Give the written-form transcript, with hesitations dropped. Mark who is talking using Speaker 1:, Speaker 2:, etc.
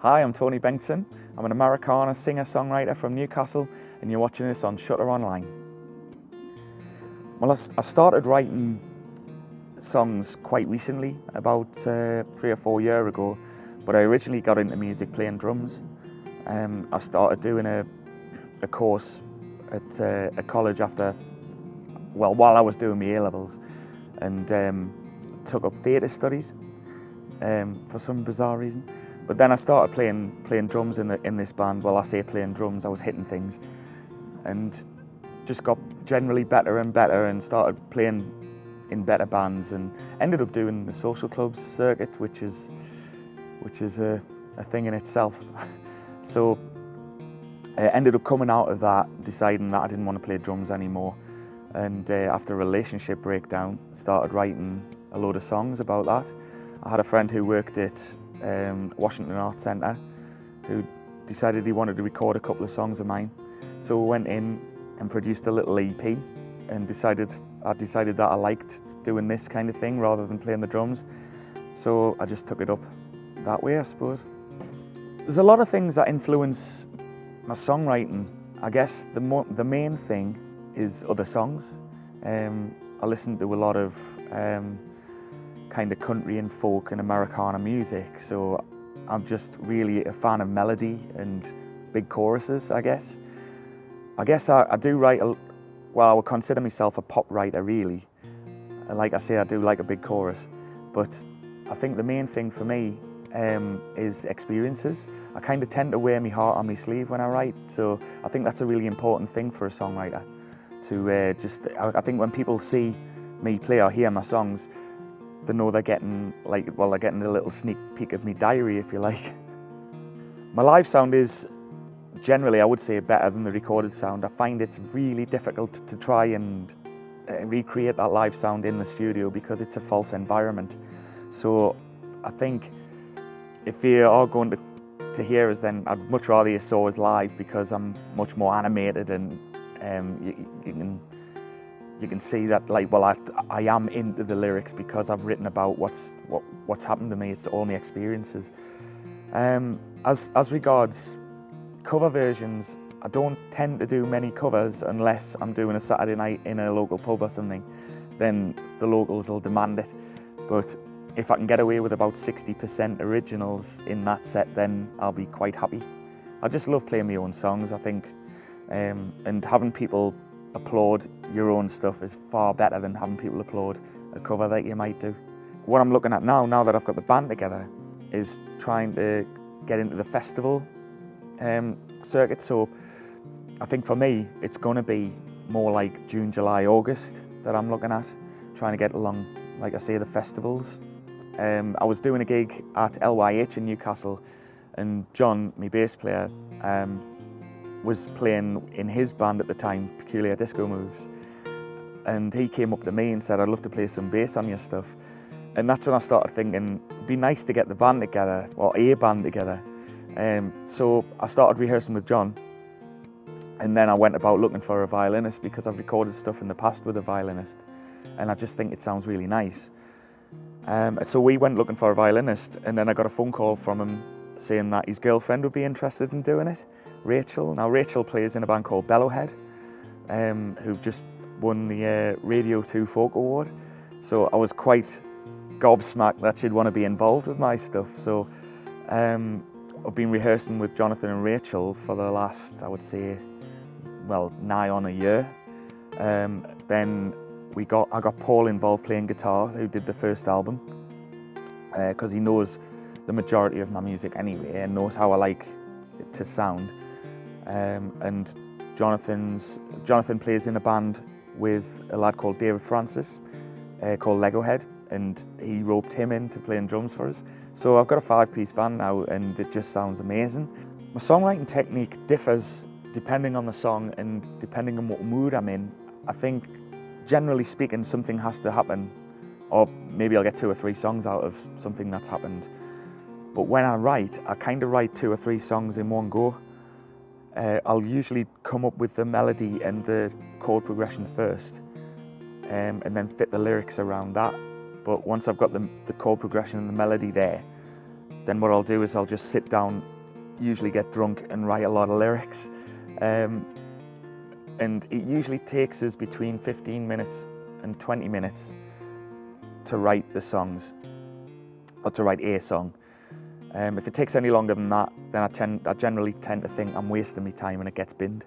Speaker 1: Hi, I'm Tony Bengtsson. I'm an Americana singer-songwriter from Newcastle, and you're watching this on Shutter Online. Well, I started writing songs quite recently, about 3 or 4 years ago, but I originally got into music playing drums. I started doing a course at a college while I was doing my A-levels, and took up theatre studies for some bizarre reason. But then I started playing drums in this band. Well, I say playing drums, I was hitting things, and just got generally better and better, and started playing in better bands, and ended up doing the social clubs circuit, which is a thing in itself. So I ended up coming out of that, deciding that I didn't want to play drums anymore, and after a relationship breakdown, started writing a load of songs about that. I had a friend who worked at Washington Arts Centre who decided he wanted to record a couple of songs of mine. So we went in and produced a little EP, and I decided that I liked doing this kind of thing rather than playing the drums. So I just took it up that way, I suppose. There's a lot of things that influence my songwriting. I guess the main thing is other songs. I listen to a lot of kind of country and folk and Americana music, so I'm just really a fan of melody and big choruses, I guess. I do write, well, I would consider myself a pop writer really. Like I say, I do like a big chorus, but I think the main thing for me is experiences. I kind of tend to wear my heart on my sleeve when I write, so I think that's a really important thing for a songwriter. I think when people see me play or hear my songs, they know they're getting a little sneak peek of my diary, if you like. My live sound is generally, I would say, better than the recorded sound. I find it's really difficult to try and recreate that live sound in the studio because it's a false environment. So I think if you are going to hear us, then I'd much rather you saw us live, because I'm much more animated, and you can see that, I am into the lyrics because I've written about what's happened to me. It's all my experiences. As regards cover versions, I don't tend to do many covers unless I'm doing a Saturday night in a local pub or something. Then the locals will demand it. But if I can get away with about 60% originals in that set, then I'll be quite happy. I just love playing my own songs, I think, and having people applaud your own stuff is far better than having people applaud a cover that you might do. What I'm looking at now that I've got the band together, is trying to get into the festival circuit. So I think for me, it's going to be more like June, July, August that I'm looking at, trying to get along, like I say, the festivals. I was doing a gig at LYH in Newcastle, and John, my bass player, was playing in his band at the time, Peculiar Disco Moves, and he came up to me and said, "I'd love to play some bass on your stuff." And that's when I started thinking, it'd be nice to get the band together, or a band together. So I started rehearsing with John, and then I went about looking for a violinist, because I've recorded stuff in the past with a violinist, and I just think it sounds really nice. So we went looking for a violinist, and then I got a phone call from him saying that his girlfriend would be interested in doing it, Rachel. Now, Rachel plays in a band called Bellowhead, who just won the Radio 2 Folk Award. So I was quite gobsmacked that she'd want to be involved with my stuff. So I've been rehearsing with Jonathan and Rachel for the last, I would say, well, nigh on a year. Then I got Paul involved playing guitar, who did the first album, because he knows the majority of my music anyway, and knows how I like it to sound. And Jonathan plays in a band with a lad called David Francis, called Legohead, and he roped him into playing drums for us. So I've got a 5-piece band now, and it just sounds amazing. My songwriting technique differs depending on the song and depending on what mood I'm in. I think, generally speaking, something has to happen, or maybe I'll get 2 or 3 songs out of something that's happened. But when I write, I kind of write 2 or 3 songs in one go. I'll usually come up with the melody and the chord progression first, and then fit the lyrics around that. But once I've got the chord progression and the melody there, then what I'll do is I'll just sit down, usually get drunk and write a lot of lyrics. And it usually takes us between 15 minutes and 20 minutes to write the songs, or to write a song. If it takes any longer than that, then I generally tend to think I'm wasting my time and it gets binned.